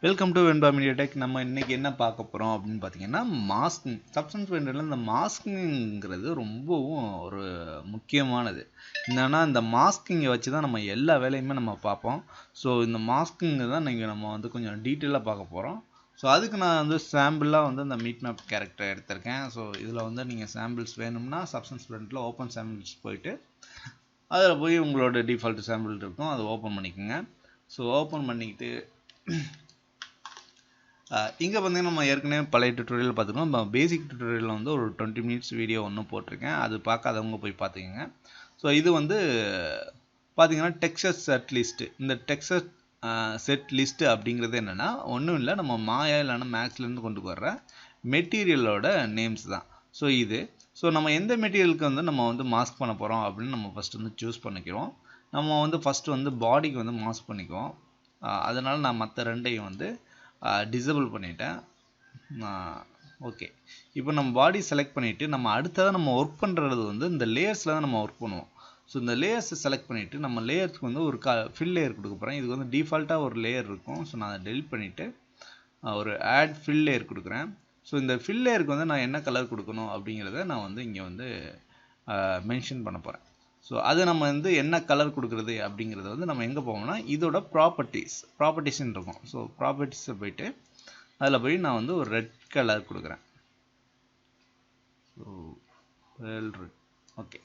Welcome to Venba media tech. நம்ம இன்னைக்கு என்ன பார்க்க போகிறோம் அப்படின்னு பார்த்தீங்கன்னா, மாஸ்கிங். சப்ஸ்டன்ஸ் பிளெண்டரில் இந்த மாஸ்கிங்கிறது ரொம்பவும் ஒரு முக்கியமானது. என்னன்னா இந்த மாஸ்கிங்கை வச்சு தான் நம்ம எல்லா வேலையுமே நம்ம பார்ப்போம். ஸோ இந்த மாஸ்கிங் தான் நீங்கள் நம்ம வந்து கொஞ்சம் டீட்டெயிலாக பார்க்க போகிறோம். ஸோ அதுக்கு நான் வந்து சாம்பிளாக வந்து இந்த மீட் மேப் கேரக்டர் எடுத்திருக்கேன். ஸோ இதில் வந்து நீங்கள் சாம்பிள்ஸ் வேணும்னா சப்ஸ்டன்ஸ் பிளெண்டரில் ஓப்பன் சாம்பிள்ஸ் போயிட்டு அதில் போய் உங்களோட டிஃபால்ட் சாம்பிள் இருக்கும், அதை ஓப்பன் பண்ணிக்கோங்க. ஸோ ஓப்பன் பண்ணிக்கிட்டு இங்கே பார்த்தீங்கன்னா நம்ம ஏற்கனவே பழைய டுட்டோரியல் பார்த்துருக்கோம். நம்ம பேசிக் டுட்டோரியலில் வந்து ஒரு 20 மினிட்ஸ் வீடியோ ஒன்று போட்டிருக்கேன், அது பார்க்காதவங்க போய் பார்த்துக்கோங்க. ஸோ இது வந்து பார்த்தீங்கன்னா டெக்ஸ்சர் செட் லிஸ்ட்டு. இந்த டெக்ஸ்சர் செட் லிஸ்ட்டு அப்படிங்கிறது என்னென்னா ஒன்றும் இல்லை, நம்ம மாயா இல்லைன்னா மேக்ஸ்லேருந்து கொண்டு வர்ற மெட்டீரியலோட நேம்ஸ் தான். ஸோ ஸோ நம்ம எந்த மெட்டீரியலுக்கு வந்து நம்ம வந்து மாஸ்க் பண்ண போகிறோம் அப்படின்னு நம்ம ஃபஸ்ட்டு வந்து சூஸ் பண்ணிக்கிறோம். நம்ம வந்து ஃபஸ்ட்டு வந்து பாடிக்கு வந்து மாஸ்க் பண்ணிக்குவோம். அதனால் நான் மற்ற ரெண்டையும் வந்து டிசேபிள் பண்ணிட்டேன். ஓகே, இப்போ நம்ம பாடி செலக்ட் பண்ணிவிட்டு நம்ம அடுத்ததாக நம்ம ஒர்க் பண்ணுறது வந்து இந்த லேயர்ஸில் தான் நம்ம ஒர்க் பண்ணுவோம். ஸோ இந்த லேயர்ஸை செலக்ட் பண்ணிவிட்டு நம்ம லேயர்ஸ்க்கு வந்து ஒரு ஃபில் லேயர் கொடுக்க போகிறேன். இதுக்கு வந்து டிஃபால்ட்டாக ஒரு லேயர் இருக்கும். ஸோ நான் அதை டெலிட் பண்ணிவிட்டு ஒரு ஆட் ஃபில் லேயர் கொடுக்குறேன். ஸோ இந்த ஃபில் லேயருக்கு வந்து நான் என்ன கலர் கொடுக்கணும் அப்படிங்கிறத நான் வந்து இங்கே வந்து மென்ஷன் பண்ண போகிறேன். ஸோ அது நம்ம வந்து என்ன கலர் கொடுக்குறது அப்படிங்கிறத வந்து நம்ம எங்கே போவோம்னா இதோட ப்ராப்பர்ட்டிஸ்ன்னு இருக்கும். ஸோ ப்ராப்பர்ட்டிஸை போயிட்டு அதில் போய் நான் வந்து ஒரு ரெட் கலர் கொடுக்குறேன். So red. ஓகே,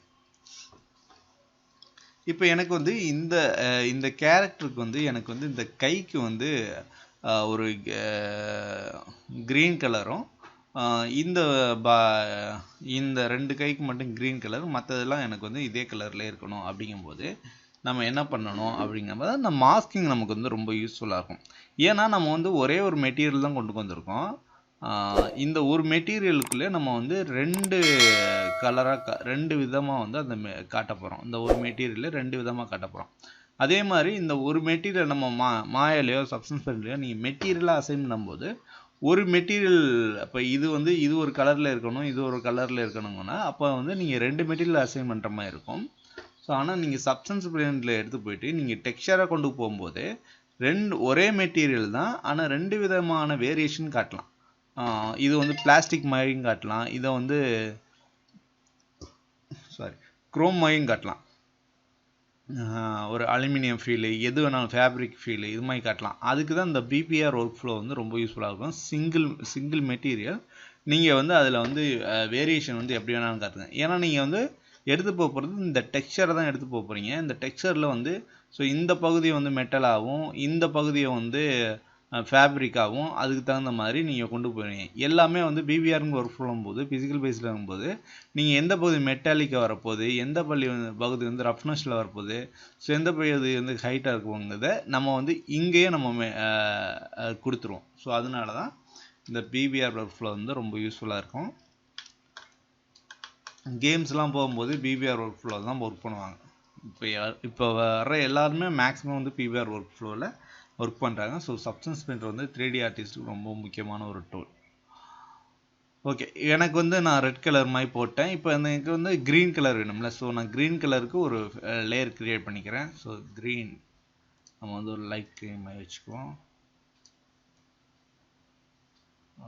இப்போ எனக்கு வந்து இந்த கேரக்டருக்கு வந்து எனக்கு வந்து இந்த கைக்கு வந்து ஒரு க்ரீன் கலரும் இந்த ரெண்டு கைக்கு மட்டும் க்ரீன் கலர், மற்றதெல்லாம் எனக்கு வந்து இதே கலரில் இருக்கணும். அப்படிங்கும்போது நம்ம என்ன பண்ணணும் அப்படிங்கும்போது அந்த மாஸ்கிங் நமக்கு வந்து ரொம்ப யூஸ்ஃபுல்லாக இருக்கும். ஏன்னா நம்ம வந்து ஒரே ஒரு மெட்டீரியல் தான் கொண்டு வந்திருக்கோம். இந்த ஒரு மெட்டீரியலுக்குள்ளே நம்ம வந்து ரெண்டு விதமாக வந்து அந்த காட்ட போகிறோம். இந்த ஒரு மெட்டீரியலில் ரெண்டு விதமாக காட்ட போகிறோம். அதே மாதிரி இந்த ஒரு மெட்டீரியல் நம்ம மாயாலையோ சப்ஸ்டன்ஸ் பிளெண்டர்லையோ நீங்கள் மெட்டீரியலாக அசைன் பண்ணும்போது ஒரு மெட்டீரியல் இப்போ இது ஒரு கலரில் இருக்கணும், இது ஒரு கலரில் இருக்கணுங்கன்னா அப்போ வந்து நீங்கள் ரெண்டு மெட்டீரியல் அசைன் பண்ணுற மாதிரி இருக்கும். ஸோ ஆனால் நீங்கள் சப்ஸ்டன்ஸ் பிளெண்டரில் எடுத்து போயிட்டு நீங்கள் டெக்ஸ்சராக கொண்டு போகும்போது ஒரே மெட்டீரியல் தான், ஆனால் ரெண்டு விதமான வேரியேஷன் காட்டலாம். இது வந்து பிளாஸ்டிக் மாதிரியும் காட்டலாம், இதை வந்து குரோம் மாதிரியும் காட்டலாம், ஒரு அலுமினியம் ஃபீலு, எது வேணாலும் ஃபேப்ரிக் ஃபீலு, இது மாதிரி காட்டலாம். அதுக்கு தான் இந்த பிபிஆர் ஒர்க் ஃப்ளோ வந்து ரொம்ப யூஸ்ஃபுல்லாக இருக்கும். சிங்கிள் மெட்டீரியல் நீங்கள் வந்து அதில் வந்து வேரியேஷன் வந்து எப்படி வேணாலும் காட்டுங்க. ஏன்னா நீங்கள் வந்து எடுத்து போகிறது இந்த டெக்ஸ்சரை தான் எடுத்து போகிறீங்க. இந்த டெக்ஸ்சரில் வந்து ஸோ இந்த பகுதியை வந்து மெட்டலாகவும் இந்த பகுதியை வந்து ஃபேப்ரிக்காகவும் அதுக்கு தகுந்த மாதிரி நீங்கள் கொண்டு போவீங்க. எல்லாமே வந்து பிபிஆருங்க ஒர்க் ஃப்ளோவும் போது ஃபிசிக்கல் பேஸில் வரும்போது நீங்கள் எந்த பகுதி மெட்டாலிக்காக வரப்போகுது, எந்த பகுதி வந்து ரஃப்னஸில் வரப்போகுது, ஸோ எந்த பகுதி வந்து ஹைட்டாக இருக்குங்கிறத நம்ம வந்து இங்கேயே நம்ம கொடுத்துருவோம். ஸோ அதனால தான் இந்த பிபிஆர் ஒர்க் ஃப்ளோ வந்து ரொம்ப யூஸ்ஃபுல்லாக இருக்கும். கேம்ஸ்லாம் போகும்போது பிபிஆர் ஒர்க் ஃப்ளோ தான் ஒர்க் பண்ணுவாங்க. இப்போ வர எல்லாருமே மேக்ஸிமம் வந்து பிபிஆர் ஒர்க் ஃப்ளோவில் ஒர்க் பண்ணுறாங்க. ஸோ சப்ஸ்டன்ஸ் பிளெண்டர் வந்து 3D ஆர்டிஸ்ட்டுக்கு ரொம்ப முக்கியமான ஒரு டூல். ஓகே, எனக்கு வந்து நான் ரெட் கலர் மாதிரி போட்டேன். இப்போ எனக்கு வந்து க்ரீன் கலர் வேணும்ல. ஸோ நான் க்ரீன் கலருக்கு ஒரு லேயர் க்ரியேட் பண்ணிக்கிறேன். ஸோ க்ரீன் நம்ம வந்து ஒரு லைட் க்ரீன் மாதிரி வச்சுக்குவோம்.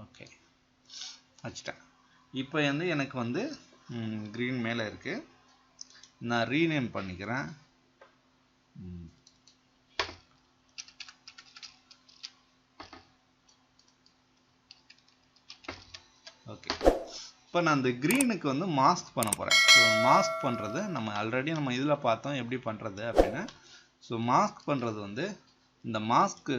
ஓகே, வச்சுட்டேன். இப்போ வந்து எனக்கு வந்து க்ரீன் மேலே இருக்குது, நான் ரீநேம் பண்ணிக்கிறேன். ஓகே, இப்போ நான் அந்த க்ரீனுக்கு வந்து மாஸ்க் பண்ண போகிறேன். ஸோ மாஸ்க் பண்ணுறது நம்ம ஆல்ரெடி நம்ம இதில் பார்த்தோம் எப்படி பண்ணுறது அப்படின்னு. ஸோ மாஸ்க் பண்ணுறது வந்து இந்த மாஸ்க்கு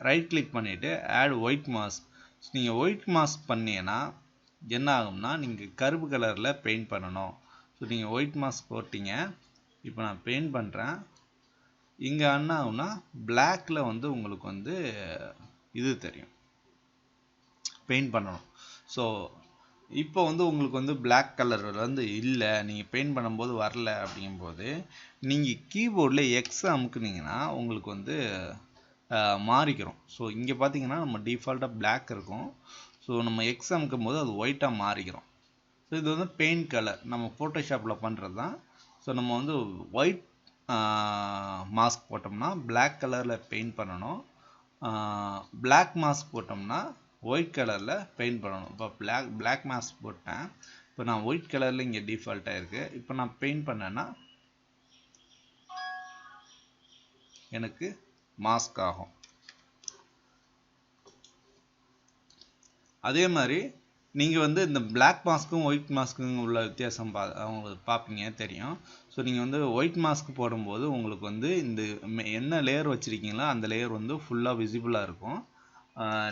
ரைட் கிளிக் பண்ணிவிட்டு ஆட் ஒயிட் மாஸ்க். நீங்கள் ஒயிட் மாஸ்க் பண்ணீங்கன்னா என்ன ஆகும்னா நீங்கள் கருப்பு கலரில் பெயிண்ட் பண்ணணும். ஸோ நீங்கள் ஒயிட் மாஸ்க் போட்டிங்க. இப்போ நான் பெயிண்ட் பண்ணுறேன். இங்கே என்ன ஆகும்னா பிளாக்கில் வந்து உங்களுக்கு வந்து இது தெரியும், பெயிண்ட் பண்ணணும். ஸோ இப்போ வந்து உங்களுக்கு வந்து பிளாக் கலர் வந்து இல்லை, நீங்கள் பெயிண்ட் பண்ணும்போது வரல அப்படிங்கும்போது நீங்கள் கீபோர்டில் எக்ஸ் அமுக்குனீங்கன்னா உங்களுக்கு வந்து மாறிக்கிறோம். ஸோ இங்கே பார்த்தீங்கன்னா நம்ம டிஃபால்ட்டாக பிளாக் இருக்கும். ஸோ நம்ம எக்ஸ் அமுக்கும் போது அது ஒயிட்டாக மாறிக்கிறோம். ஸோ இது வந்து பெயிண்ட் கலர் நம்ம ஃபோட்டோஷாப்பில் பண்ணுறது தான். ஸோ நம்ம வந்து ஒயிட் மாஸ்க் போட்டோம்னா பிளாக் கலரில் பெயிண்ட் பண்ணணும். பிளாக் மாஸ்க் போட்டோம்னா ஒயிட் கலரில் பெயிண்ட் பண்ணணும். இப்போ பிளாக் மாஸ்க் போட்டேன். இப்போ நான் ஒயிட் கலரில் இங்கே டிஃபால்ட்டாக இருக்குது. இப்போ நான் பெயிண்ட் பண்ணேன்னா எனக்கு மாஸ்க் ஆகும். அதே மாதிரி நீங்கள் வந்து இந்த பிளாக் மாஸ்க்கும் ஒயிட் மாஸ்க்கும் உள்ள வித்தியாசம் உங்களுக்கு பார்ப்பீங்க தெரியும். ஸோ நீங்கள் வந்து ஒயிட் மாஸ்க் போடும்போது உங்களுக்கு வந்து இந்த என்ன லேயர் வச்சுருக்கீங்களோ அந்த லேயர் வந்து ஃபுல்லாக விசிபிளாக இருக்கும்.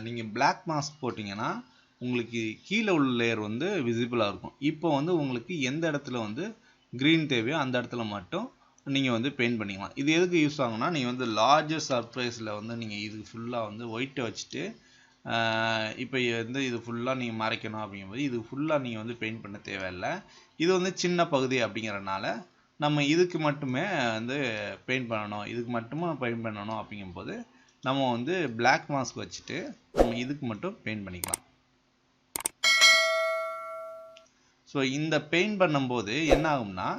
நீங்கள் பிளாக் மாஸ்க் போட்டிங்கன்னா உங்களுக்கு கீழே உள்ள லேயர் வந்து விசிபிளாக இருக்கும். இப்போ வந்து உங்களுக்கு எந்த இடத்துல வந்து க்ரீன் தேவையோ அந்த இடத்துல மட்டும் நீங்கள் வந்து பெயிண்ட் பண்ணிக்கலாம். இது எதுக்கு யூஸ் ஆகும்னா, நீங்கள் வந்து லார்ஜர் சர்ஃபேஸில் வந்து நீங்கள் இது ஃபுல்லாக வந்து ஒயிட்டை வச்சுட்டு இப்போ வந்து இது ஃபுல்லாக நீங்கள் மறைக்கணும் அப்படிங்கும்போது இது ஃபுல்லாக நீங்கள் வந்து பெயிண்ட் பண்ண தேவையில்லை. இது வந்து சின்ன பகுதி அப்படிங்கிறனால நம்ம இதுக்கு மட்டுமே வந்து பெயிண்ட் பண்ணணும், இதுக்கு மட்டுமே பெயிண்ட் பண்ணணும் அப்படிங்கும்போது நம்ம வந்து பிளாக் மாஸ்க் வச்சுட்டு நம்ம இதுக்கு மட்டும் பெயிண்ட் பண்ணிக்கலாம். ஸோ இந்த பெயிண்ட் பண்ணும்போது என்ன ஆகும்னா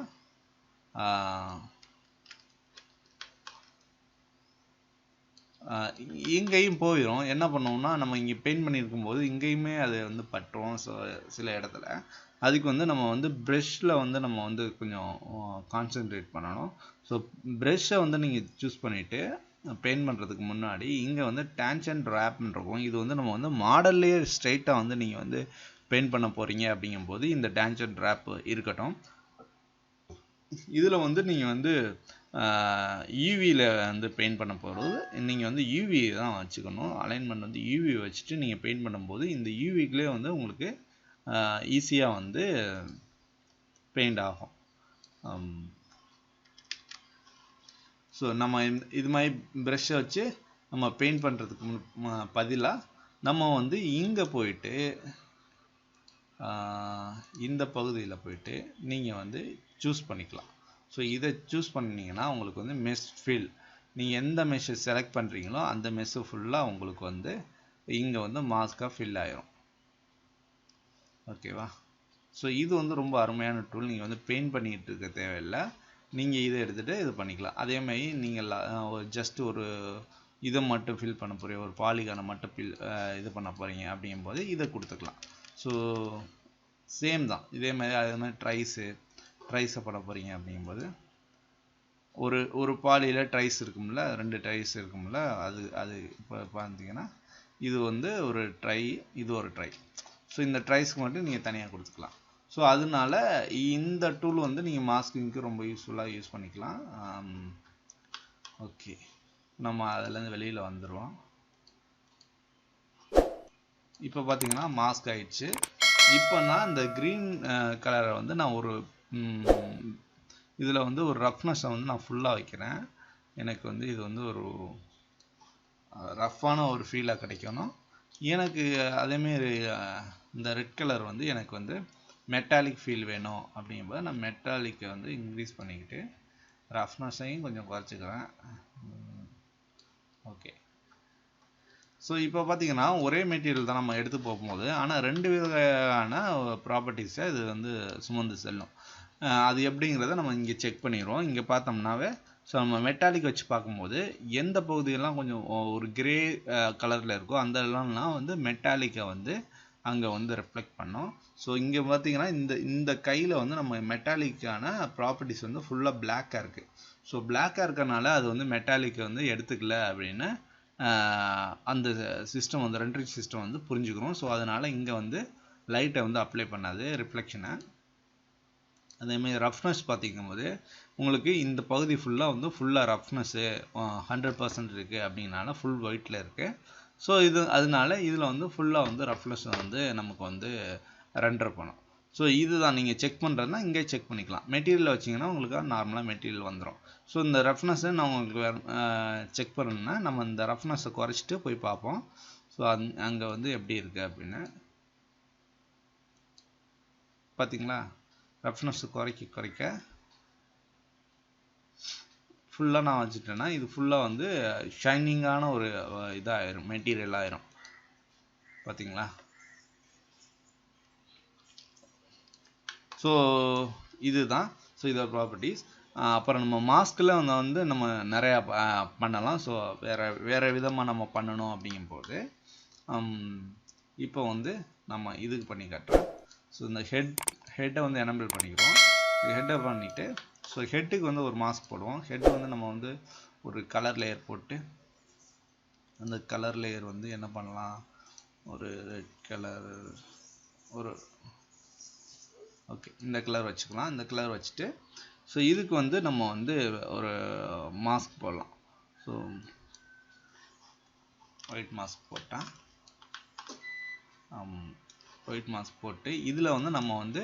இங்கேயும் போயிடும். என்ன பண்ணுவோம்னா நம்ம இங்கே பெயிண்ட் பண்ணியிருக்கும் போது இங்கேயுமே அது வந்து பட்டுரும். ஸோ சில இடத்துல அதுக்கு வந்து நம்ம வந்து ப்ரெஷ்ஷில் வந்து நம்ம வந்து கொஞ்சம் கான்சென்ட்ரேட் பண்ணணும். ஸோ ப்ரெஷ்ஷை வந்து நீங்கள் சூஸ் பண்ணிவிட்டு பெயிண்ட் பண்ணுறதுக்கு முன்னாடி இங்கே வந்து டேன்ஜென்ட் ரேப்னு இருக்கும். இது வந்து நம்ம வந்து மாடல்லையே ஸ்ட்ரைட்டாக வந்து நீங்கள் வந்து பெயிண்ட் பண்ண போகிறீங்க அப்படிங்கும்போது இந்த டேன்ஜென்ட் ரேப் இருக்கட்டும். இதில் வந்து நீங்கள் வந்து யூவியில் வந்து பெயிண்ட் பண்ண போகிறது நீங்கள் வந்து யூவி தான் வச்சுக்கணும். அலைன்மெண்ட் வந்து யூவி வச்சுட்டு நீங்கள் பெயிண்ட் பண்ணும்போது இந்த யூவிக்குள்ளே வந்து உங்களுக்கு ஈஸியாக வந்து பெயிண்ட் ஆகும். ஸோ நம்ம இது மாதிரி ப்ரெஷ்ஷை வச்சு நம்ம பெயிண்ட் பண்ணுறதுக்கு பதிலாக நம்ம வந்து இங்கே போயிட்டு இந்த பகுதியில் போயிட்டு நீங்கள் வந்து சூஸ் பண்ணிக்கலாம். ஸோ இதை சூஸ் பண்ணிங்கன்னா உங்களுக்கு வந்து மெஷ் ஃபில், நீங்கள் எந்த மெஷ்ஷை செலக்ட் பண்ணுறீங்களோ அந்த மெஷ்ஷு ஃபுல்லாக உங்களுக்கு வந்து இங்கே வந்து மாஸ்காக ஃபில் ஆயிரும். ஓகேவா? ஸோ இது வந்து ரொம்ப அருமையான டூல். நீங்கள் வந்து பெயிண்ட் பண்ணிக்கிட்டு இருக்க தேவையில்லை, நீங்கள் இதை எடுத்துகிட்டு இது பண்ணிக்கலாம். அதேமாதிரி நீங்கள் ஜஸ்ட் ஒரு இதை மட்டும் ஃபில் பண்ண போகிறீங்க, ஒரு பாலிகானை மட்டும் இது பண்ண போகிறீங்க அப்படிங்கும்போது இதை கொடுத்துக்கலாம். ஸோ சேம் தான், இதே மாதிரி அதே மாதிரி ட்ரைஸை பண்ண போகிறீங்க அப்படிங்கும்போது ஒரு பாலியில் ட்ரைஸ் இருக்கும்ல, 2 ட்ரைஸ் இருக்கும்ல, அது இப்போ பார்த்தீங்கன்னா இது வந்து ஒரு ட்ரை, இது ஒரு ட்ரை. ஸோ இந்த ட்ரைஸ்க்கு மட்டும் நீங்கள் தனியாக கொடுத்துக்கலாம். ஸோ அதனால இந்த டூல் வந்து நீங்கள் மாஸ்கிங்க்கு ரொம்ப யூஸ்ஃபுல்லாக யூஸ் பண்ணிக்கலாம். ஓகே, நம்ம அதுலேருந்து வெளியில் வந்துடுவோம். இப்போ பார்த்தீங்கன்னா மாஸ்க் ஆயிடுச்சு. இப்போ நான் இந்த க்ரீன் கலரை வந்து நான் ஒரு இதில் வந்து ஒரு ரஃப்னஸை வந்து நான் ஃபுல்லாக வைக்கிறேன். எனக்கு வந்து இது வந்து ஒரு ரஃப்பான ஒரு ஃபீலாக கிடைக்கணும் எனக்கு. அதேமாரி இந்த ரெட் கலர் வந்து எனக்கு வந்து மெட்டாலிக் ஃபீல் வேணும் அப்படிங்கும்போது நான் மெட்டாலிக்கை வந்து இன்க்ரீஸ் பண்ணிக்கிட்டு ரஃப்னஸையும் கொஞ்சம் குறைச்சிக்கிறேன். ஓகே, ஸோ இப்போ பார்த்தீங்கன்னா ஒரே மெட்டீரியல் தான் நம்ம எடுத்து போகும்போது, ஆனால் 2 விதமான ப்ராப்பர்ட்டிஸை இது வந்து சுமந்து செல்லும். அது எப்படிங்கிறத நம்ம இங்கே செக் பண்ணிடுவோம். இங்கே பார்த்தோம்னாவே ஸோ நம்ம மெட்டாலிக் வச்சு பார்க்கும்போது எந்த பகுதியெல்லாம் கொஞ்சம் ஒரு கிரே கலரில் இருக்கோ அந்த எல்லாம் வந்து மெட்டாலிக்கை வந்து அங்கே வந்து ரெஃப்ளெக்ட் பண்ணோம். ஸோ இங்கே பார்த்தீங்கன்னா இந்த கையில் வந்து நம்ம மெட்டாலிக்கான ப்ராப்பர்ட்டிஸ் வந்து ஃபுல்லாக பிளாக்காக இருக்குது. ஸோ பிளாக்காக இருக்கனால அது வந்து மெட்டாலிக்கை வந்து எடுத்துக்கல அப்படின்னு அந்த சிஸ்டம் வந்து ரெண்டரிங் சிஸ்டம் வந்து புரிஞ்சுக்கிறோம். ஸோ அதனால் இங்கே வந்து லைட்டை வந்து அப்ளை பண்ணாது ரிஃப்ளெக்ஷனை. அதேமாதிரி ரஃப்னஸ் பார்த்திங்கும்போது உங்களுக்கு இந்த பகுதி ஃபுல்லாக வந்து ஃபுல்லாக ரஃப்னஸ்ஸு 100% இருக்குது அப்படின்னால ஃபுல் ஒயிட்டில் இருக்குது. ஸோ அதனால இதில் வந்து ஃபுல்லாக வந்து ரஃப்னஸ் வந்து நமக்கு வந்து ரெண்டர் பண்ணும். ஸோ இதுதான் நீங்கள் செக் பண்ணுறதுனா இங்கே செக் பண்ணிக்கலாம். மெட்டீரியல் வச்சிங்கன்னா உங்களுக்கு நார்மலாக மெட்டீரியல் வந்துடும். ஸோ இந்த ரஃப்னஸ்ஸை நான் உங்களுக்கு செக் பண்ணணுன்னா நம்ம இந்த ரஃப்னஸை குறைச்சிட்டு போய் பார்ப்போம். ஸோ அங்கே வந்து எப்படி இருக்குது அப்படின்னு பார்த்தீங்களா? ரஃப்னஸ் குறைக்க ஃபுல்லாக நான் வச்சுட்டேன்னா இது ஃபுல்லாக வந்து ஷைனிங்கான ஒரு இதாகிடும், மெட்டீரியல் ஆயிரும். பார்த்தீங்களா? ஸோ இதுதான். ஸோ இதோட ப்ராப்பர்ட்டிஸ். அப்புறம் நம்ம மாஸ்கில் வந்து நம்ம நிறையா பண்ணலாம். ஸோ வேறு விதமாக நம்ம பண்ணணும் அப்படிங்கும்போது இப்போ வந்து நம்ம இதுக்கு பண்ணி காட்டுறோம். ஸோ இந்த ஹெட்டை வந்து எனபிள் பண்ணிக்கிறோம். ஹெட்டை பண்ணிவிட்டு ஸோ ஹெட்டுக்கு வந்து ஒரு மாஸ்க் போடுவோம். ஹெட்டு வந்து நம்ம வந்து ஒரு கலர் லேயர் போட்டு அந்த கலர் லேயர் வந்து என்ன பண்ணலாம், ஒரு ரெட் கலர், ஒரு ஓகே இந்த கலர் வச்சுக்கலாம். இந்த கலர் வச்சுட்டு ஸோ இதுக்கு வந்து நம்ம வந்து ஒரு மாஸ்க் போடலாம். ஸோ ஒயிட் மாஸ்க் போட்டேன். ஒயிட் மாஸ்க் போட்டு இதில் வந்து நம்ம வந்து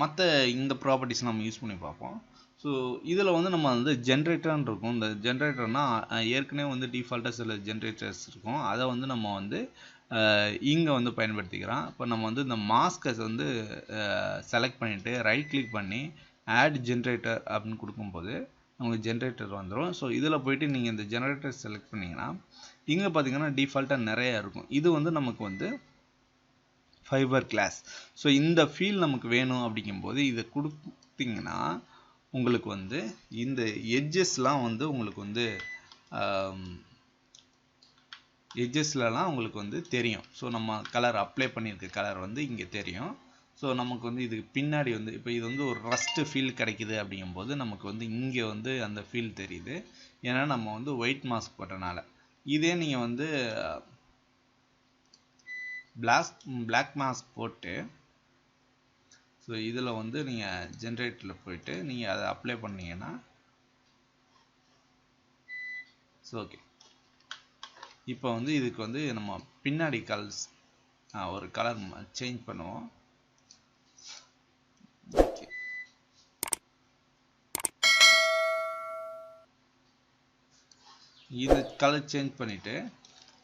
மற்ற இந்த ப்ராப்பர்ட்டிஸ் நம்ம யூஸ் பண்ணி பார்ப்போம். ஸோ இதில் வந்து நம்ம வந்து ஜென்ரேட்டர்னு இருக்கும். இந்த ஜென்ரேட்டர்னால் ஏற்கனவே வந்து டிஃபால்ட்டாக சில ஜென்ரேட்டர்ஸ் இருக்கும். அதை வந்து நம்ம வந்து இங்கே வந்து பயன்படுத்திக்கிறோம். இப்போ நம்ம வந்து இந்த மாஸ்கை வந்து செலக்ட் பண்ணிவிட்டு ரைட் கிளிக் பண்ணி ஆட் ஜென்ரேட்டர் அப்படின்னு கொடுக்கும்போது நமக்கு ஜென்ரேட்டர் வந்துடும். ஸோ இதில் போயிட்டு நீங்கள் இந்த ஜென்ரேட்டர் செலக்ட் பண்ணிங்கன்னா இங்கே பார்த்தீங்கன்னா டிஃபால்ட்டாக நிறையா இருக்கும். இது வந்து நமக்கு வந்து ஃபைபர் கிளாஸ். ஸோ இந்த ஃபீல் நமக்கு வேணும் அப்படிங்கும்போது இதை கொடுத்தீங்கன்னா உங்களுக்கு வந்து இந்த எட்ஜஸ்லாம் வந்து உங்களுக்கு வந்து எட்ஜஸ்லலாம் உங்களுக்கு வந்து தெரியும். ஸோ நம்ம கலர் அப்ளை பண்ணியிருக்க கலர் வந்து இங்கே தெரியும். ஸோ நமக்கு வந்து இதுக்கு பின்னாடி வந்து இப்போ இது வந்து ஒரு ரஸ்ட் ஃபீல் கிடைக்குது அப்படிங்கும்போது நமக்கு வந்து இங்கே வந்து அந்த ஃபீல் தெரியுது. ஏன்னா நம்ம வந்து ஒயிட் மாஸ்க் போட்டனால. இதே நீங்கள் வந்து பிளாக் மாஸ்க் போட்டு ஸோ இதில் வந்து நீங்கள் ஜென்ரேட்டரில் போயிட்டு நீங்கள் அதை அப்ளை பண்ணீங்கன்னா ஸோ ஓகே இப்போ வந்து இதுக்கு வந்து நம்ம பின்னாடி கலர்ஸ் ஒரு கலர் சேஞ்ச் பண்ணுவோம். ஓகே இது கலர் சேஞ்ச் பண்ணிவிட்டு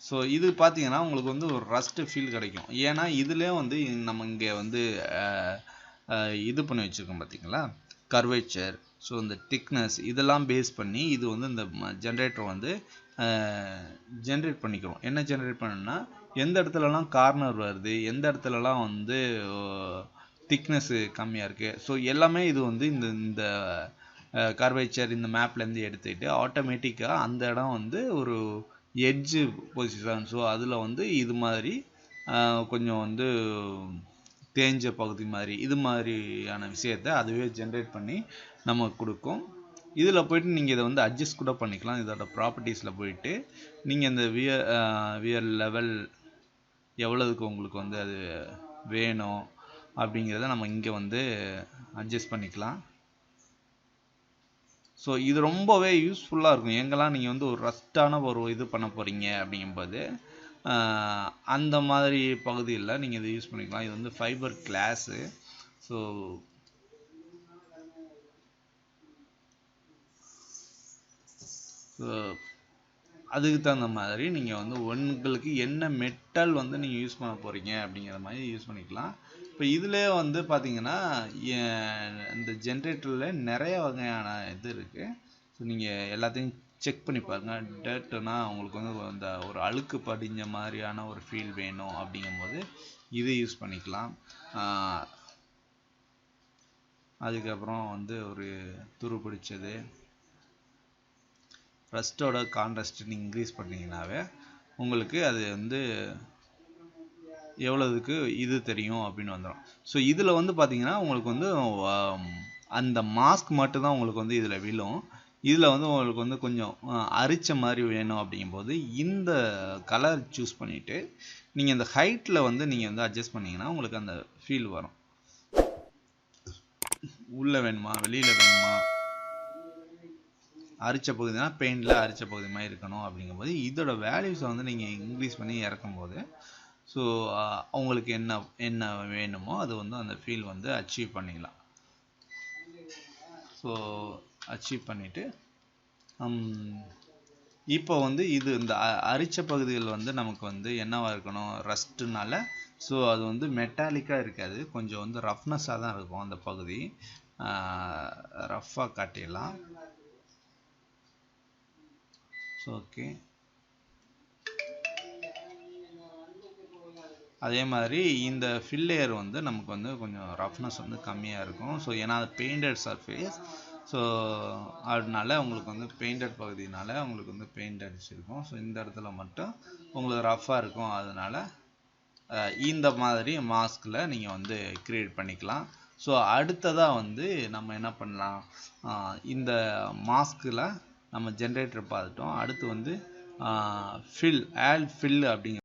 ஸோ இது பார்த்தீங்கன்னா உங்களுக்கு வந்து ஒரு ரஸ்ட் ஃபீல் கிடைக்கும். ஏன்னா இதுலேயே வந்து நம்ம இங்கே வந்து இது பண்ணி வச்சுருக்கோம் பார்த்தீங்களா, கர்வேச்சர். ஸோ இந்த திக்னஸ் இதெல்லாம் பேஸ் பண்ணி இது வந்து இந்த ஜென்ரேட்டர் வந்து ஜென்ரேட் பண்ணிக்கிறோம். என்ன ஜென்ரேட் பண்ணணும்னா எந்த இடத்துலலாம் கார்னர் வருது, எந்த இடத்துலலாம் வந்து திக்னஸ்ஸு கம்மியாக இருக்குது, ஸோ எல்லாமே இது வந்து இந்த கர்வேச்சர் இந்த மேப்லேருந்து எடுத்துக்கிட்டு ஆட்டோமேட்டிக்காக அந்த இடம் வந்து ஒரு எட்ஜு பொசிஷன். ஸோ அதில் வந்து இது மாதிரி கொஞ்சம் வந்து தேஞ்ச பகுதி மாதிரி இது மாதிரியான விஷயத்தை அதுவே ஜென்ரேட் பண்ணி நமக்கு கொடுக்கும். இதில் போய்ட்டு நீங்கள் இதை வந்து அட்ஜஸ்ட் கூட பண்ணிக்கலாம். இதோட ப்ராப்பர்ட்டிஸில் போயிட்டு நீங்கள் இந்த வியர் லெவல் எவ்வளோதுக்கு உங்களுக்கு வந்து அது வேணும் அப்படிங்கிறத நம்ம இங்கே வந்து அட்ஜஸ்ட் பண்ணிக்கலாம். ஸோ இது ரொம்பவே யூஸ்ஃபுல்லாக இருக்கும். எங்கெல்லாம் நீங்கள் வந்து ஒரு ரஸ்ட்டான ஒரு இது பண்ண போகிறீங்க அப்படிங்கும்போது அந்த மாதிரி பகுதியில் நீங்கள் இதை யூஸ் பண்ணிக்கலாம். இது வந்து ஃபைபர் கிளாஸு. ஸோ அதுக்கு தகுந்த மாதிரி நீங்கள் வந்து உங்களுக்கு என்ன மெட்டல் வந்து நீங்கள் யூஸ் பண்ண போகிறீங்க அப்படிங்கிற மாதிரி யூஸ் பண்ணிக்கலாம். இப்போ இதில் வந்து பார்த்தீங்கன்னா இந்த ஜென்ரேட்டரில் நிறைய வகையான இது இருக்குது. ஸோ நீங்கள் எல்லாத்தையும் செக் பண்ணி பாருங்கள். டர்ட்டுனா உங்களுக்கு வந்து அந்த ஒரு அழுக்கு படிஞ்ச மாதிரியான ஒரு ஃபீல் வேணும் அப்படிங்கும்போது இது யூஸ் பண்ணிக்கலாம். அதுக்கப்புறம் வந்து ஒரு துரு பிடிச்சது ரஸ்ட்டோட கான்ட்ராஸ்ட் இன்க்ரீஸ் பண்ணிங்கனாவே உங்களுக்கு அது வந்து எவ்வளோதுக்கு இது தெரியும் அப்படின்னு வந்துடும். ஸோ இதில் வந்து பார்த்தீங்கன்னா உங்களுக்கு வந்து அந்த மாஸ்க் மட்டும்தான் உங்களுக்கு வந்து இதில் விழும். இதில் வந்து உங்களுக்கு வந்து கொஞ்சம் அரிச்ச மாதிரி வேணும் அப்படிங்கும்போது இந்த கலர் சூஸ் பண்ணிவிட்டு நீங்கள் இந்த ஹைட்டில் வந்து நீங்கள் வந்து அட்ஜஸ்ட் பண்ணிங்கன்னா உங்களுக்கு அந்த ஃபீல் வரும். உள்ளே வேணுமா வெளியில் வேணுமா, அரிச்ச பகுதினா பெயிண்டில் அரிச்ச பகுதி மாதிரி இருக்கணும் அப்படிங்கும்போது இதோட வேல்யூஸை வந்து நீங்கள் இன்க்ரீஸ் பண்ணி இறக்கும்போது ஸோ அவங்களுக்கு என்ன வேணுமோ அது வந்து அந்த ஃபீல் வந்து அச்சீவ் பண்ணிக்கலாம். ஸோ அச்சீவ் பண்ணிவிட்டு இப்போ வந்து இது இந்த அரிச்ச பகுதிகள் வந்து நமக்கு வந்து என்னவாக இருக்கணும், ரஸ்ட்டுனால. ஸோ அது வந்து மெட்டாலிக்காக இருக்காது, கொஞ்சம் வந்து ரஃப்னஸாக தான் இருக்கும். அந்த பகுதி ரஃப்பாக காட்டிடலாம். ஸோ ஓகே அதே மாதிரி இந்த ஃபில் லேயர் வந்து நமக்கு வந்து கொஞ்சம் ரஃப்னஸ் வந்து கம்மியாக இருக்கும். ஸோ ஏன்னா அது பெயிண்டட் சர்ஃபேஸ். ஸோ அதனால உங்களுக்கு வந்து பெயிண்டட் பகுதினால உங்களுக்கு வந்து பெயிண்ட் அடிச்சிருக்கும். ஸோ இந்த இடத்துல மட்டும் உங்களுக்கு ரஃப்பாக இருக்கும். அதனால இந்த மாதிரி மாஸ்கில் நீங்கள் வந்து கிரியேட் பண்ணிக்கலாம். ஸோ அடுத்ததாக வந்து நம்ம என்ன பண்ணலாம், இந்த மாஸ்கில் நம்ம ஜென்ரேட்டர் பார்த்துட்டோம். அடுத்து வந்து ஆட் ஃபில் அப்படிங்கிற